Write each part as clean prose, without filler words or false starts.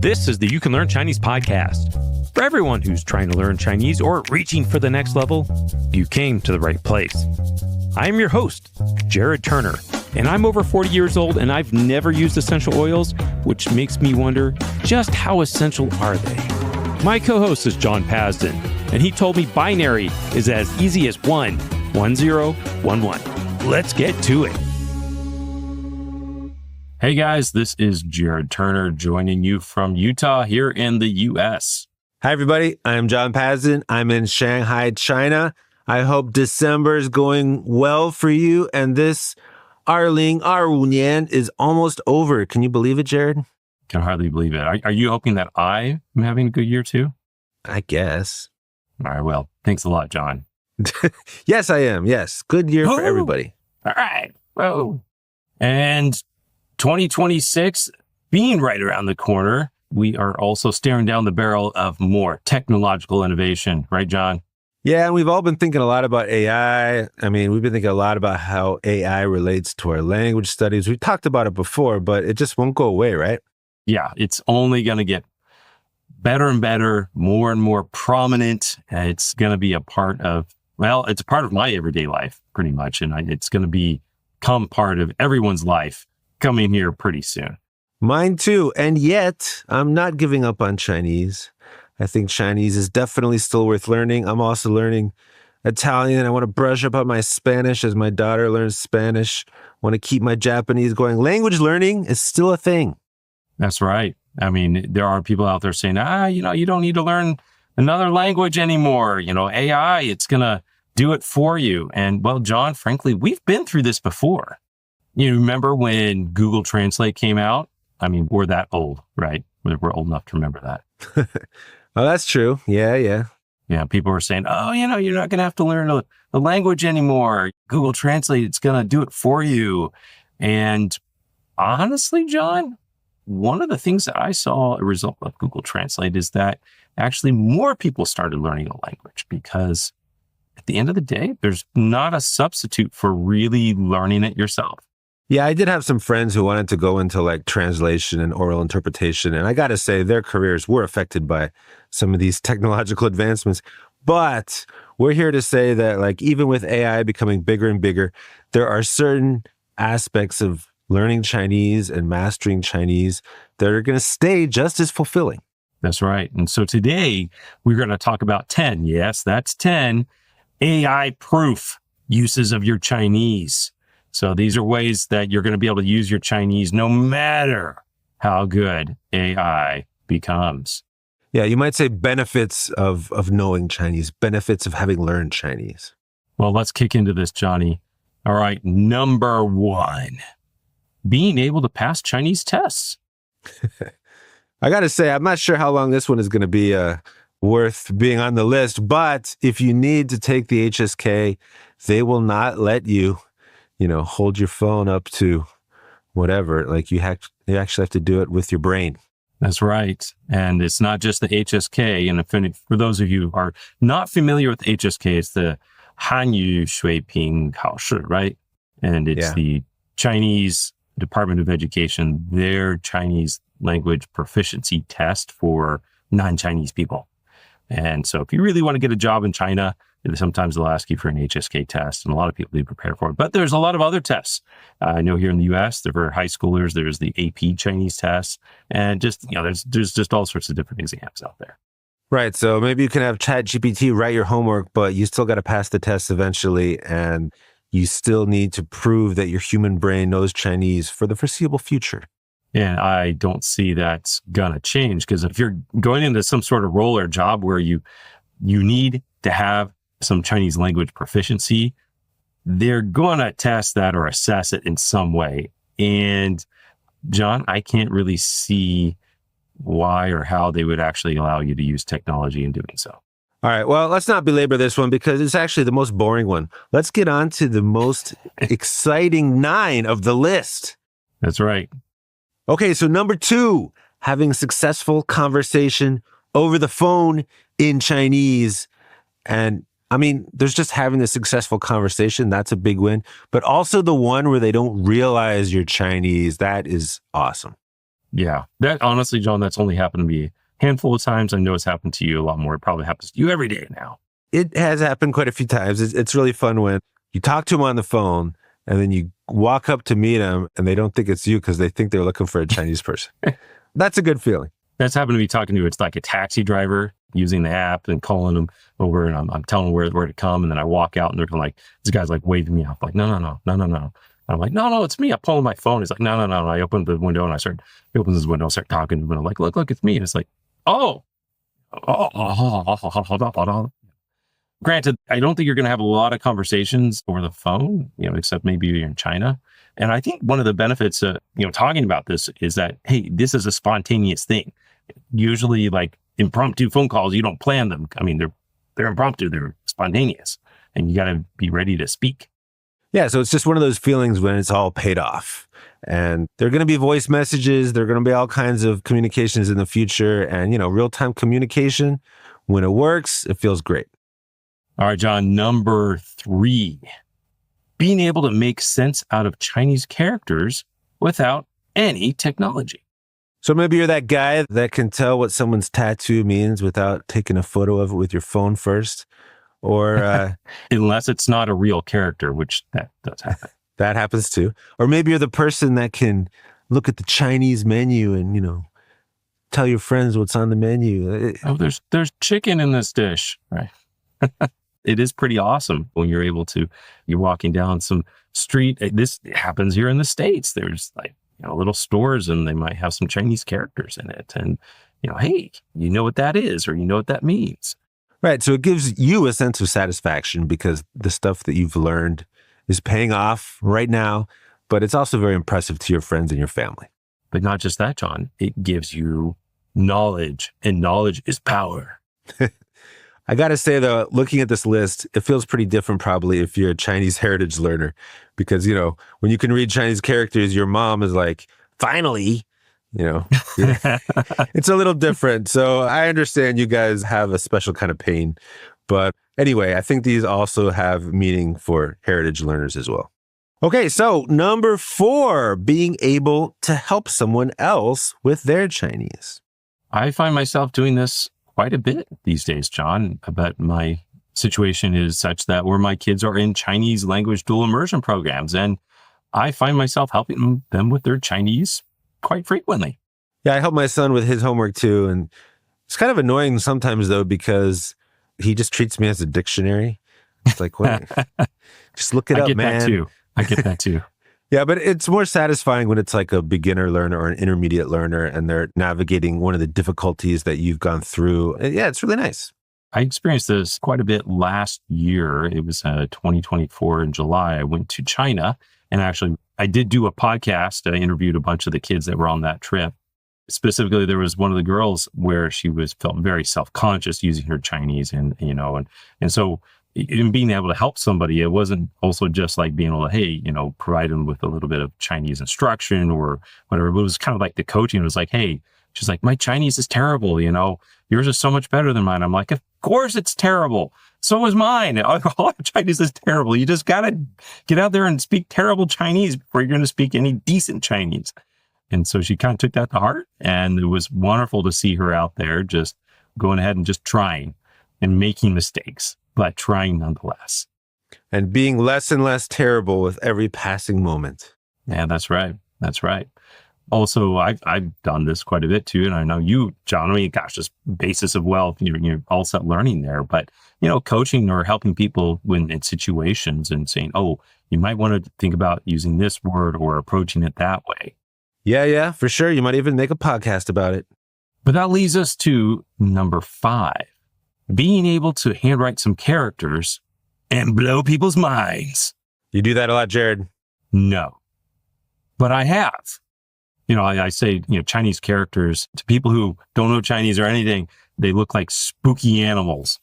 This is the You Can Learn Chinese podcast. For everyone who's trying to learn Chinese or reaching for the next level, you came to the right place. I am your host, Jared Turner, and I'm over 40 years old and I've never used essential oils, which makes me wonder, just how essential are they? My co-host is John Pasden, and he told me binary is as easy as 1, 1, 0, 1, 1. Let's get to it. Hey guys, this is Jared Turner joining you from Utah here in the U.S. Hi everybody, I'm John Pasden. I'm in Shanghai, China. I hope December is going well for you, and this 2025年 is almost over. Can you believe it, Jared? Can hardly believe it. Are you hoping that I am having a good year too? I guess. All right, well, thanks a lot, John. Yes, I am. Yes, good year for everybody. All right. Whoa. And 2026 being right around the corner, we are also staring down the barrel of more technological innovation, right, John? Yeah, and we've all been thinking a lot about AI. I mean, we've been thinking a lot about how AI relates to our language studies. We talked about it before, but it just won't go away, right? Yeah, it's only going to get better and better, more and more prominent. It's going to be a part of, well, it's a part of my everyday life, pretty much. And it's going to become part of everyone's life coming here pretty soon. Mine too. And yet, I'm not giving up on Chinese. I think Chinese is definitely still worth learning. I'm also learning Italian. I want to brush up on my Spanish as my daughter learns Spanish. I want to keep my Japanese going. Language learning is still a thing. That's right. I mean, there are people out there saying, you don't need to learn another language anymore. AI, it's going to do it for you. And well, John, frankly, we've been through this before. You remember when Google Translate came out? I mean, we're that old, right? We're old enough to remember that. Oh, that's true. Yeah. Yeah, people were saying, you're not going to have to learn the language anymore. Google Translate, it's going to do it for you. And honestly, John, one of the things that I saw a result of Google Translate is that actually more people started learning a language, because at the end of the day, there's not a substitute for really learning it yourself. Yeah, I did have some friends who wanted to go into like translation and oral interpretation. And I got to say, their careers were affected by some of these technological advancements. But we're here to say that, like, even with AI becoming bigger and bigger, there are certain aspects of learning Chinese and mastering Chinese that are going to stay just as fulfilling. That's right. And so today we're going to talk about 10. Yes, that's 10 AI-proof uses of your Chinese. So these are ways that you're going to be able to use your Chinese no matter how good AI becomes. Yeah, you might say benefits of knowing Chinese, benefits of having learned Chinese. Well, let's kick into this, Johnny. All right, number 1, being able to pass Chinese tests. I got to say, I'm not sure how long this one is going to be worth being on the list, but if you need to take the HSK, they will not let you hold your phone up to whatever. Like you actually have to do it with your brain. That's right. And it's not just the HSK. And for those of you who are not familiar with HSK, it's the Hanyu Shuiping Kaoshi, right? And it's the Chinese Department of Education, their Chinese language proficiency test for non-Chinese people. And so if you really want to get a job in China, sometimes they'll ask you for an HSK test, and a lot of people do prepare for it. But there's a lot of other tests. I know here in the U.S., for high schoolers, there's the AP Chinese test, and just, there's just all sorts of different exams out there. Right. So maybe you can have ChatGPT write your homework, but you still got to pass the test eventually, and you still need to prove that your human brain knows Chinese for the foreseeable future. And I don't see that's going to change, because if you're going into some sort of role or job where you need to have some Chinese language proficiency, they're going to test that or assess it in some way. And John, I can't really see why or how they would actually allow you to use technology in doing so. All right. Well, let's not belabor this one because it's actually the most boring one. Let's get on to the most exciting 9 of the list. That's right. Okay. So number 2, having successful conversation over the phone in Chinese. And I mean, there's just having a successful conversation. That's a big win. But also the one where they don't realize you're Chinese. That is awesome. Yeah. That honestly, John, that's only happened to me a handful of times. I know it's happened to you a lot more. It probably happens to you every day now. It has happened quite a few times. It's really fun when you talk to them on the phone and then you walk up to meet them and they don't think it's you because they think they're looking for a Chinese person. That's a good feeling. That's happened to me talking to, it's like a taxi driver using the app and calling them over, and I'm telling them where to come. And then I walk out and they're like, this guy's like waving me off, like, no. I'm like, no, it's me. I'm pulling my phone. He's like, no. And I opened the window and he opens his window and start talking to him. And I'm like, look, it's me. And it's like, hold on. Granted, I don't think you're going to have a lot of conversations over the phone, except maybe you're in China. And I think one of the benefits of, talking about this is that, hey, this is a spontaneous thing. Usually like impromptu phone calls, you don't plan them. I mean, they're impromptu, they're spontaneous, and you got to be ready to speak. Yeah, so it's just one of those feelings when it's all paid off. And there are going to be voice messages, there are going to be all kinds of communications in the future. And, real-time communication, when it works, it feels great. All right, John, number 3, being able to make sense out of Chinese characters without any technology. So maybe you're that guy that can tell what someone's tattoo means without taking a photo of it with your phone first. Or unless it's not a real character, which that does happen. That happens too. Or maybe you're the person that can look at the Chinese menu and, tell your friends what's on the menu. Oh, there's chicken in this dish, right? It is pretty awesome when you're walking down some street. This happens here in the States. There's like, little stores and they might have some Chinese characters in it. And, hey, you know what that is, or you know what that means. Right. So it gives you a sense of satisfaction because the stuff that you've learned is paying off right now, but it's also very impressive to your friends and your family. But not just that, John. It gives you knowledge, and knowledge is power. I got to say, though, looking at this list, it feels pretty different probably if you're a Chinese heritage learner, because, when you can read Chinese characters, your mom is like, finally, it's a little different. So I understand you guys have a special kind of pain. But anyway, I think these also have meaning for heritage learners as well. Okay, so number 4, being able to help someone else with their Chinese. I find myself doing this quite a bit these days, John, but my situation is such that where my kids are in Chinese language dual immersion programs, and I find myself helping them with their Chinese quite frequently. Yeah, I help my son with his homework too, and it's kind of annoying sometimes though, because he just treats me as a dictionary. It's like, what? Just look it up, man. I get that too. Yeah, but it's more satisfying when it's like a beginner learner or an intermediate learner and they're navigating one of the difficulties that you've gone through. Yeah, it's really nice. I experienced this quite a bit last year. It was 2024 in July. I went to China, and actually I did do a podcast. I interviewed a bunch of the kids that were on that trip. Specifically, there was one of the girls where she felt very self-conscious using her Chinese, and so in being able to help somebody, it wasn't also just like being able to, hey, provide them with a little bit of Chinese instruction or whatever. But it was kind of like the coaching. It was like, hey, she's like, my Chinese is terrible. Yours is so much better than mine. I'm like, of course it's terrible. So is mine. All of Chinese is terrible. You just got to get out there and speak terrible Chinese before you're going to speak any decent Chinese. And so she kind of took that to heart. And it was wonderful to see her out there just going ahead and just trying and making mistakes, but trying nonetheless. And being less and less terrible with every passing moment. Yeah, that's right. That's right. Also, I've done this quite a bit too. And I know you, John, just basis of wealth, you're AllSet Learning there. But, coaching or helping people in situations and saying, oh, you might want to think about using this word or approaching it that way. Yeah, for sure. You might even make a podcast about it. But that leads us to number 5. Being able to handwrite some characters and blow people's minds. You do that a lot, Jared? No, but I have. I say, Chinese characters to people who don't know Chinese or anything, they look like spooky animals,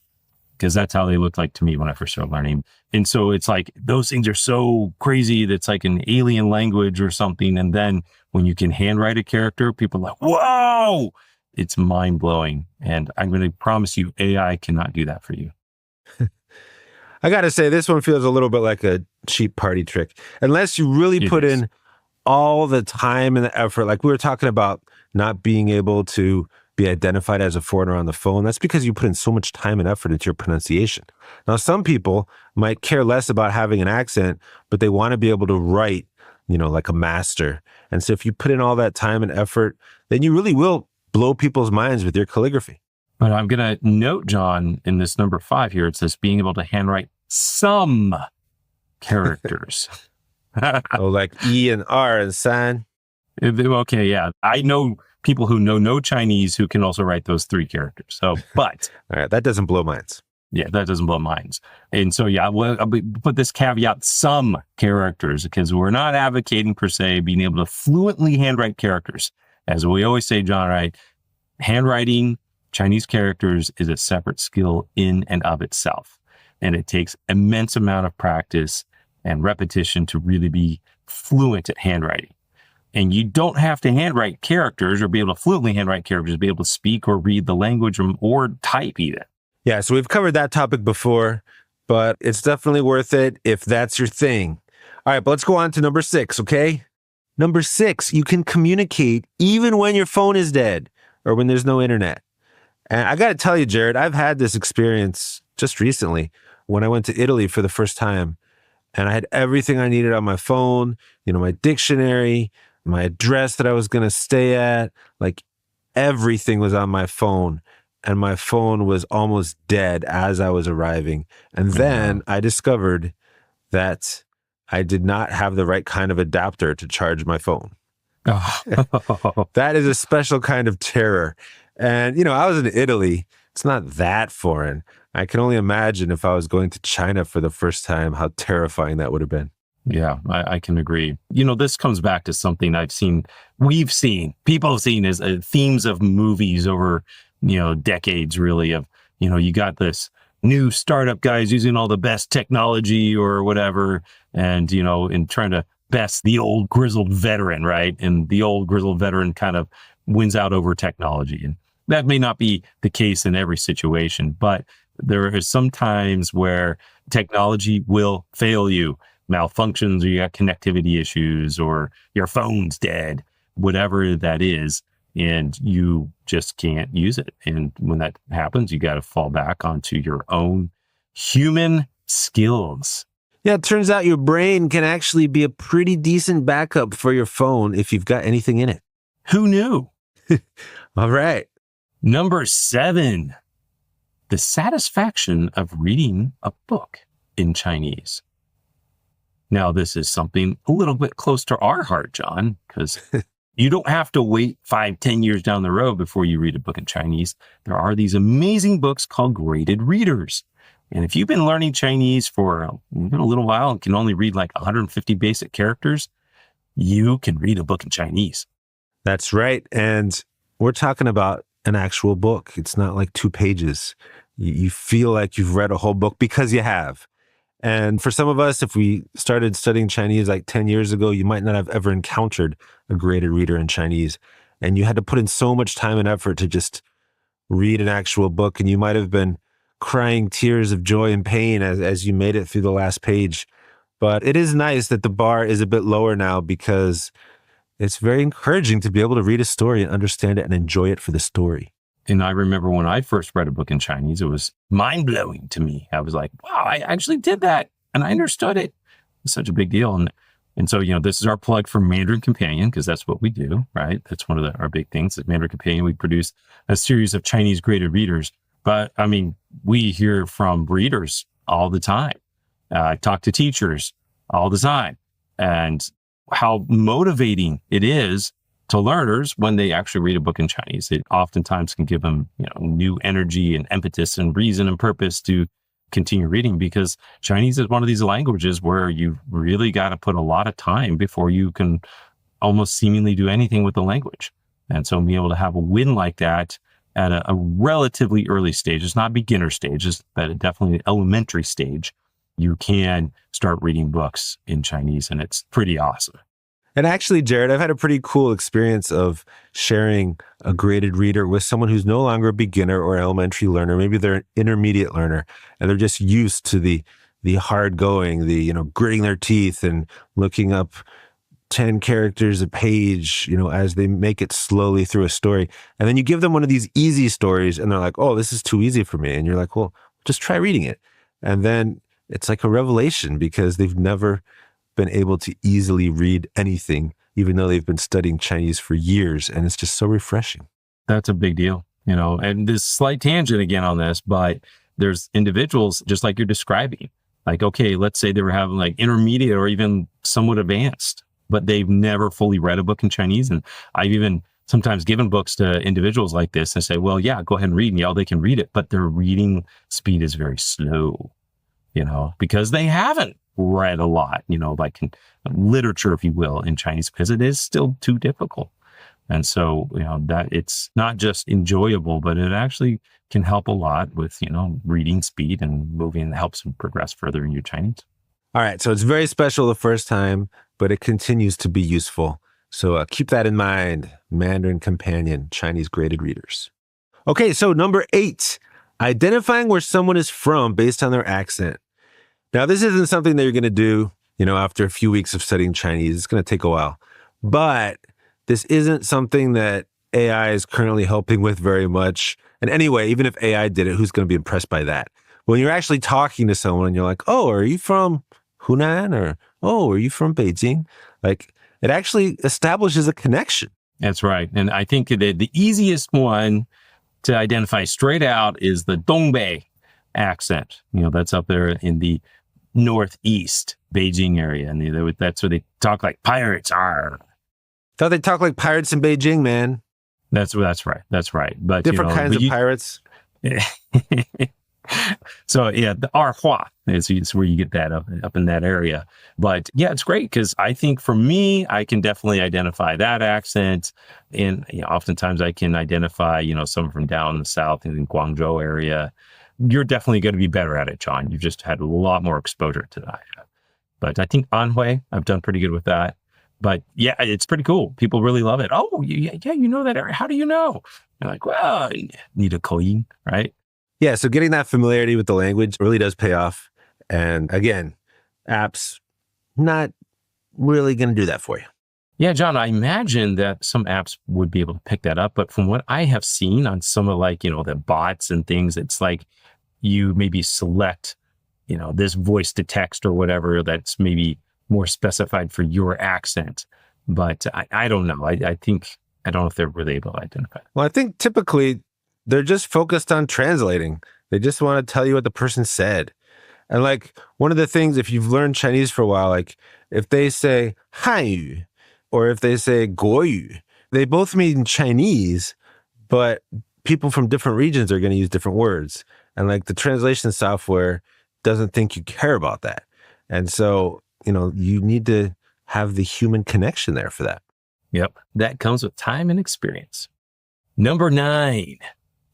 because that's how they looked like to me when I first started learning. And so it's like, those things are so crazy that's like an alien language or something. And then when you can handwrite a character, people are like, whoa! It's mind-blowing. And I'm going to promise you, AI cannot do that for you. I got to say, this one feels a little bit like a cheap party trick. Unless you really put in all the time and the effort. Like we were talking about not being able to be identified as a foreigner on the phone, that's because you put in so much time and effort into your pronunciation. Now, some people might care less about having an accent, but they want to be able to write, like a master. And so if you put in all that time and effort, then you really will blow people's minds with your calligraphy. But I'm going to note, John, in this number 5 here, it says being able to handwrite some characters. Oh, like E and R and San. Okay, yeah. I know people who know no Chinese who can also write those 3 characters. So, but all right, that doesn't blow minds. Yeah, that doesn't blow minds. And so, yeah, well, I'll put this caveat, some characters, because we're not advocating per se being able to fluently handwrite characters. As we always say, John, right? Handwriting Chinese characters is a separate skill in and of itself. And it takes immense amount of practice and repetition to really be fluent at handwriting. And you don't have to handwrite characters or be able to fluently handwrite characters, be able to speak or read the language or type even. Yeah, so we've covered that topic before, but it's definitely worth it if that's your thing. All right, but let's go on to number 6, okay? Number 6, you can communicate even when your phone is dead or when there's no internet. And I got to tell you, Jared, I've had this experience just recently when I went to Italy for the first time, and I had everything I needed on my phone, my dictionary, my address that I was going to stay at, like everything was on my phone. And my phone was almost dead as I was arriving. And then I discovered that I did not have the right kind of adapter to charge my phone. Oh. That is a special kind of terror. And, I was in Italy. It's not that foreign. I can only imagine if I was going to China for the first time, how terrifying that would have been. Yeah, I can agree. This comes back to something people have seen as themes of movies over decades really of, you got this new startup guys using all the best technology or whatever. And, and trying to best the old grizzled veteran, right? And the old grizzled veteran kind of wins out over technology. And that may not be the case in every situation, but there are some times where technology will fail you, malfunctions, or you got connectivity issues, or your phone's dead, whatever that is. And you just can't use it. And when that happens, you got to fall back onto your own human skills. Yeah, it turns out your brain can actually be a pretty decent backup for your phone if you've got anything in it. Who knew? All right. Number 7, the satisfaction of reading a book in Chinese. Now, this is something a little bit close to our heart, John, because you don't have to wait 5-10 years down the road before you read a book in Chinese. There are these amazing books called graded readers. And if you've been learning Chinese for a little while and can only read like 150 basic characters, you can read a book in Chinese. That's right. And we're talking about an actual book. It's not like 2 pages. You feel like you've read a whole book because you have. And for some of us, if we started studying Chinese like 10 years ago, you might not have ever encountered a graded reader in Chinese. And you had to put in so much time and effort to just read an actual book. And you might have been crying tears of joy and pain as you made it through the last page. But it is nice that the bar is a bit lower now because it's very encouraging to be able to read a story and understand it and enjoy it for the story. And I remember when I first read a book in Chinese, it was mind-blowing to me. I was like, wow, I actually did that. And I understood it. It's such a big deal. And so, this is our plug for Mandarin Companion, because that's what we do, right? That's one of our big things at Mandarin Companion. We produce a series of Chinese graded readers. But I mean, we hear from readers all the time. I talk to teachers all the time. And how motivating it is to learners when they actually read a book in Chinese. It oftentimes can give them, new energy and impetus and reason and purpose to continue reading, because Chinese is one of these languages where you really got to put a lot of time before you can almost seemingly do anything with the language. And so being able to have a win like that at a relatively early stage, it's not beginner stages, but definitely an elementary stage, you can start reading books in Chinese, and it's pretty awesome. And actually, Jared, I've had a pretty cool experience of sharing a graded reader with someone who's no longer a beginner or elementary learner. Maybe they're an intermediate learner, and they're just used to the hard going, gritting their teeth and looking up 10 characters a page, as they make it slowly through a story. And then you give them one of these easy stories and they're like, oh, this is too easy for me. And you're like, well, just try reading it. And then it's like a revelation because they've never been able to easily read anything, even though they've been studying Chinese for years. And it's just so refreshing. That's a big deal, and this slight tangent again on this, but there's individuals just like you're describing, like, okay, let's say they were having like intermediate or even somewhat advanced, but they've never fully read a book in Chinese. And I've even sometimes given books to individuals like this and say, well, yeah, go ahead and read. And they can read it, but their reading speed is very slow, because they haven't read a lot, like in literature, if you will, in Chinese, because it is still too difficult. And so, that it's not just enjoyable, but it actually can help a lot with, reading speed and moving, helps them progress further in your Chinese. All right. So it's very special the first time, but it continues to be useful. So keep that in mind. Mandarin Companion, Chinese graded readers. Okay. So number 8, identifying where someone is from based on their accent. Now, this isn't something that you're going to do, after a few weeks of studying Chinese. It's going to take a while. But this isn't something that AI is currently helping with very much. And anyway, even if AI did it, who's going to be impressed by that? When you're actually talking to someone and you're like, oh, are you from Hunan? Or, oh, are you from Beijing? Like, it actually establishes a connection. That's right. And I think the easiest one to identify straight out is the Dongbei accent. That's up there in the northeast Beijing area. And that's where they talk like pirates are. Thought they talk like pirates in Beijing, man. That's right. That's right. But different kinds of pirates. So yeah, the Arhua is where you get that up in that area. But yeah, it's great because I think for me, I can definitely identify that accent. And oftentimes I can identify, someone from down in the south in the Guangzhou area. You're definitely going to be better at it, John. You've just had a lot more exposure to that. But I think Anhui, I've done pretty good with that. But yeah, it's pretty cool. People really love it. Oh, yeah, you know that area. How do you know? You're like, well, need a koyin, right? Yeah, so getting that familiarity with the language really does pay off. And again, apps not really going to do that for you. Yeah, John, I imagine that some apps would be able to pick that up. But from what I have seen on some of the bots and things, it's like you maybe select, this voice to text or whatever that's maybe more specified for your accent. But I don't know. I don't know if they're really able to identify. Well, I think typically they're just focused on translating. They just want to tell you what the person said. And like one of the things, if you've learned Chinese for a while, like if they say Hanyu or if they say Guoyu, they both mean Chinese, but people from different regions are going to use different words. And like the translation software doesn't think you care about that. And so, you need to have the human connection there for that. Yep. That comes with time and experience. Number 9,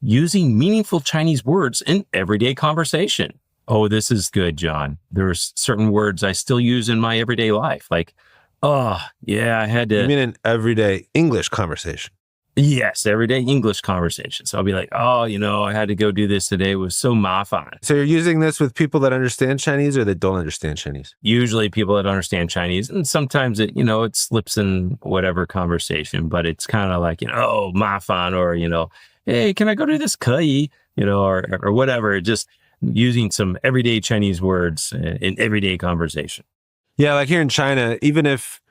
using meaningful Chinese words in everyday conversation. Oh, this is good, John. There's certain words I still use in my everyday life. Like, oh, yeah, I had to. You mean an everyday English conversation? Yes, everyday English conversation. So I'll be like, oh, I had to go do this today. It was so mafan. So you're using this with people that understand Chinese or that don't understand Chinese? Usually people that understand Chinese. And sometimes it, it slips in whatever conversation, but it's kind of like, oh, mafan, or, hey, can I go do this? 可以, or whatever. Just using some everyday Chinese words in everyday conversation. Yeah, like here in China, even if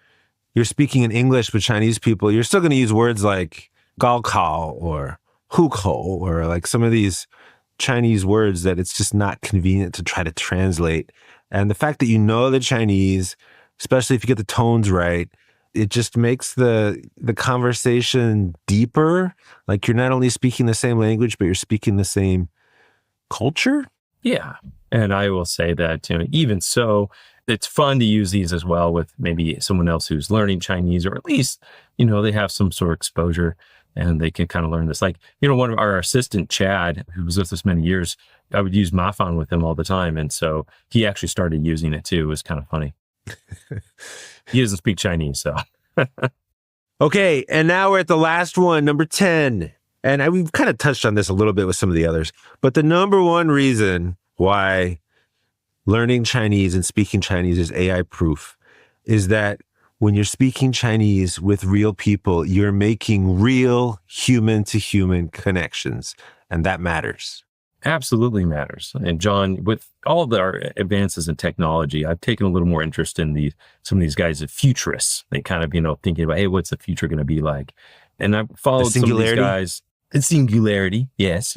you're speaking in English with Chinese people, you're still going to use words like 高考 or 户口 or like some of these Chinese words that it's just not convenient to try to translate. And the fact that you know the Chinese, especially if you get the tones right, it just makes the conversation deeper. Like you're not only speaking the same language, but you're speaking the same culture. Yeah. And I will say that, even so, it's fun to use these as well with maybe someone else who's learning Chinese, or at least, they have some sort of exposure and they can kind of learn this. Like, one of our assistant, Chad, who was with us many years, I would use Mafan with him all the time. And so he actually started using it too. It was kind of funny. He doesn't speak Chinese, so. Okay. And now we're at the last one, number 10. And we've kind of touched on this a little bit with some of the others, but the number one reason why learning Chinese and speaking Chinese is AI proof is that when you're speaking Chinese with real people, you're making real human-to-human connections, and that matters. Absolutely matters. And John, with all of our advances in technology, I've taken a little more interest in some of these guys, the futurists. They kind of, thinking about, hey, what's the future going to be like? And I've followed some of these guys. The singularity, yes,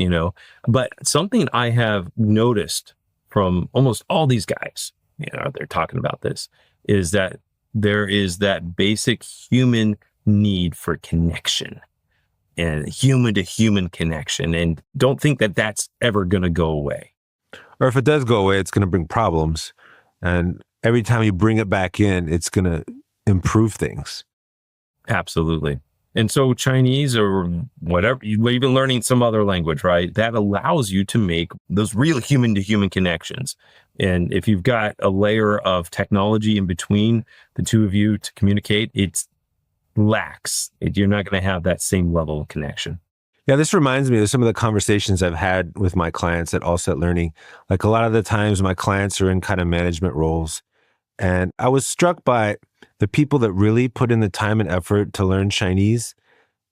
But something I have noticed from almost all these guys, they're talking about this, is that there is that basic human need for connection and human to human connection. And don't think that that's ever going to go away. Or if it does go away, it's going to bring problems. And every time you bring it back in, it's going to improve things. Absolutely. And so Chinese or whatever, even learning some other language, right? That allows you to make those real human to human connections. And if you've got a layer of technology in between the two of you to communicate, it's lacks. You're not going to have that same level of connection. Yeah, this reminds me of some of the conversations I've had with my clients at AllSet Learning. Like a lot of the times my clients are in kind of management roles. And I was struck by the people that really put in the time and effort to learn Chinese.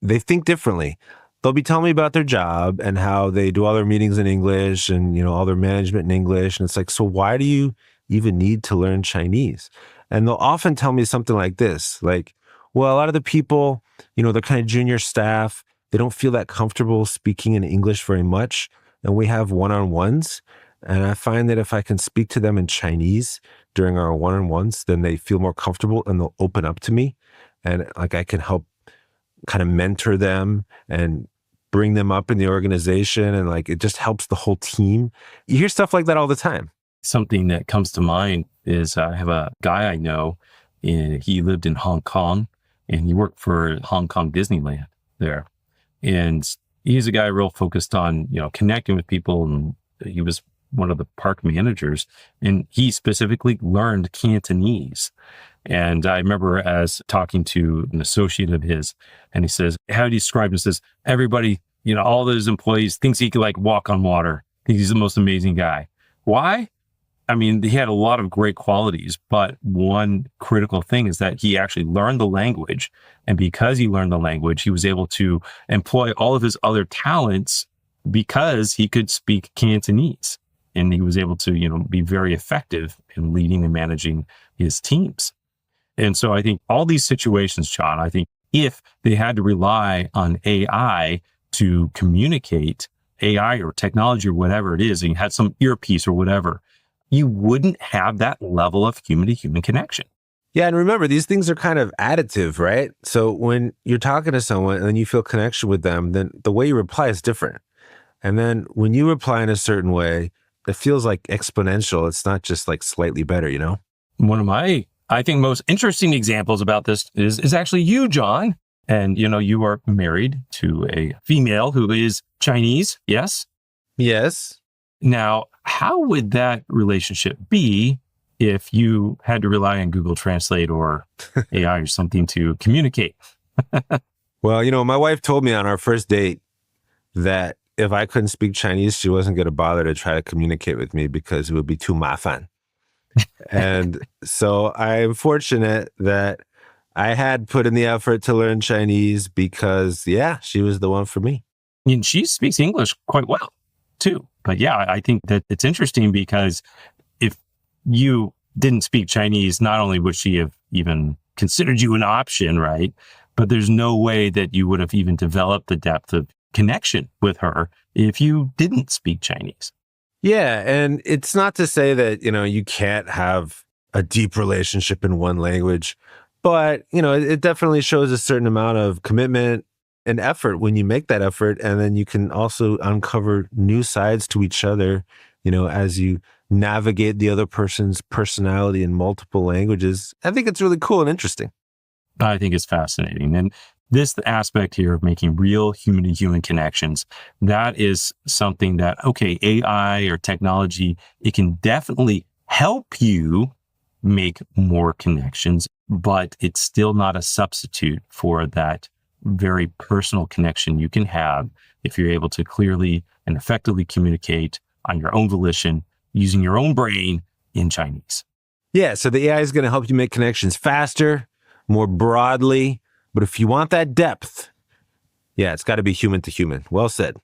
They think differently. They'll be telling me about their job and how they do all their meetings in English and, all their management in English. And it's like, so why do you even need to learn Chinese? And they'll often tell me something like this, like, well, a lot of the people, they're kind of junior staff. They don't feel that comfortable speaking in English very much. And we have one-on-ones. And I find that if I can speak to them in Chinese during our one-on-ones, then they feel more comfortable and they'll open up to me. And like I can help kind of mentor them and bring them up in the organization. And like it just helps the whole team. You hear stuff like that all the time. Something that comes to mind is I have a guy I know, and he lived in Hong Kong. And he worked for Hong Kong Disneyland there. And he's a guy real focused on, connecting with people. And he was one of the park managers. And he specifically learned Cantonese. And I remember as talking to an associate of his, and he says, how do you describe him? He says, everybody, all those employees thinks he could like walk on water. He's the most amazing guy. Why? I mean, he had a lot of great qualities, but one critical thing is that he actually learned the language. And because he learned the language, he was able to employ all of his other talents because he could speak Cantonese. And he was able to, be very effective in leading and managing his teams. And so I think all these situations, John, I think if they had to rely on AI to communicate, AI or technology or whatever it is, and you had some earpiece or whatever, you wouldn't have that level of human-to-human connection. Yeah, and remember, these things are kind of additive, right? So when you're talking to someone and then you feel connection with them, then the way you reply is different. And then when you reply in a certain way, it feels like exponential. It's not just like slightly better, One of my, I think, most interesting examples about this is actually you, John. And, you are married to a female who is Chinese, yes? Yes. Now, how would that relationship be if you had to rely on Google Translate or AI or something to communicate? Well, my wife told me on our first date that if I couldn't speak Chinese, she wasn't going to bother to try to communicate with me because it would be too mafan. And so I'm fortunate that I had put in the effort to learn Chinese because, she was the one for me. And she speaks English quite well, too. But I think that it's interesting because if you didn't speak Chinese, not only would she have even considered you an option, right? But there's no way that you would have even developed the depth of connection with her if you didn't speak Chinese. Yeah. And it's not to say that, you can't have a deep relationship in one language, but, it definitely shows a certain amount of commitment and effort when you make that effort. And then you can also uncover new sides to each other, as you navigate the other person's personality in multiple languages. I think it's really cool and interesting. I think it's fascinating. And this aspect here of making real human-to-human connections, that is something that, okay, AI or technology, it can definitely help you make more connections, but it's still not a substitute for that very personal connection you can have if you're able to clearly and effectively communicate on your own volition using your own brain in Chinese. Yeah, so the AI is going to help you make connections faster, more broadly. But if you want that depth, yeah, it's got to be human to human. Well said.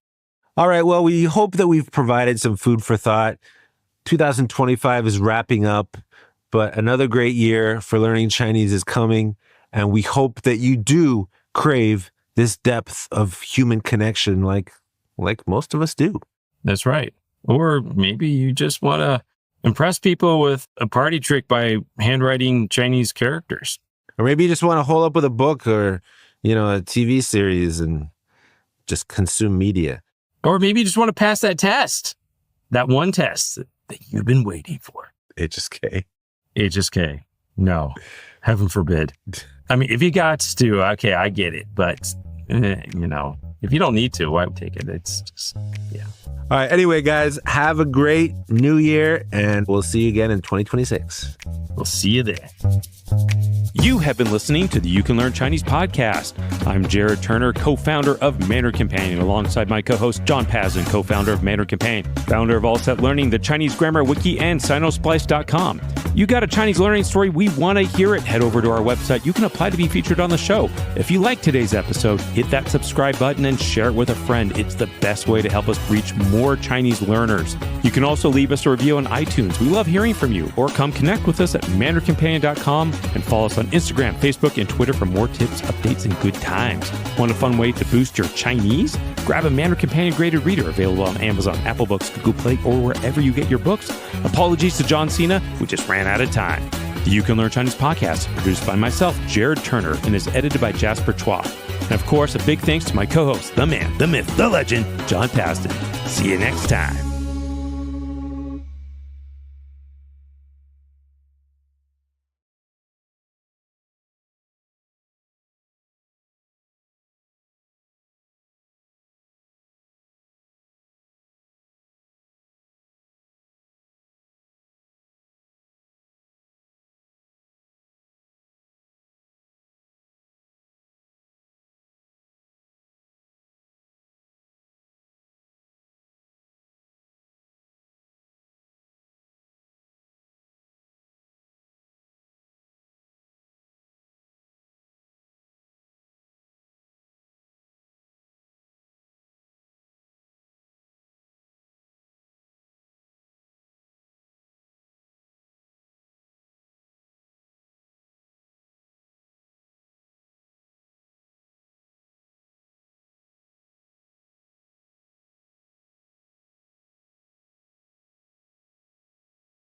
All right, well, we hope that we've provided some food for thought. 2025 is wrapping up, but another great year for learning Chinese is coming, and we hope that you do crave this depth of human connection like most of us do. That's right. Or maybe you just want to impress people with a party trick by handwriting Chinese characters. Or maybe you just want to hole up with a book or, a TV series and just consume media. Or maybe you just want to pass that test. That one test that you've been waiting for. HSK. HSK. No. Heaven forbid. I mean, if you got to, okay, I get it. But, if you don't need to, why take it? It's just, yeah. All right. Anyway, guys, have a great new year, and we'll see you again in 2026. We'll see you there. You have been listening to the You Can Learn Chinese podcast. I'm Jared Turner, co-founder of Mandarin Companion, alongside my co-host John Pazin, co-founder of Mandarin Companion, founder of AllSet Learning, the Chinese Grammar Wiki, and Sinosplice.com. You got a Chinese learning story? We want to hear it. Head over to our website. You can apply to be featured on the show. If you like today's episode, hit that subscribe button and share it with a friend. It's the best way to help us reach more Chinese learners. You can also leave us a review on iTunes. We love hearing from you. Or come connect with us at mandarincompanion.com and follow us on Instagram, Facebook, and Twitter for more tips, updates, and good times. Want a fun way to boost your Chinese? Grab a Mandarin Companion graded reader available on Amazon, Apple Books, Google Play, or wherever you get your books. Apologies to John Cena, we just ran out of time. The You Can Learn Chinese podcast is produced by myself, Jared Turner, and is edited by Jasper Chua. And of course, a big thanks to my co-host, the man, the myth, the legend, John Paston. See you next time.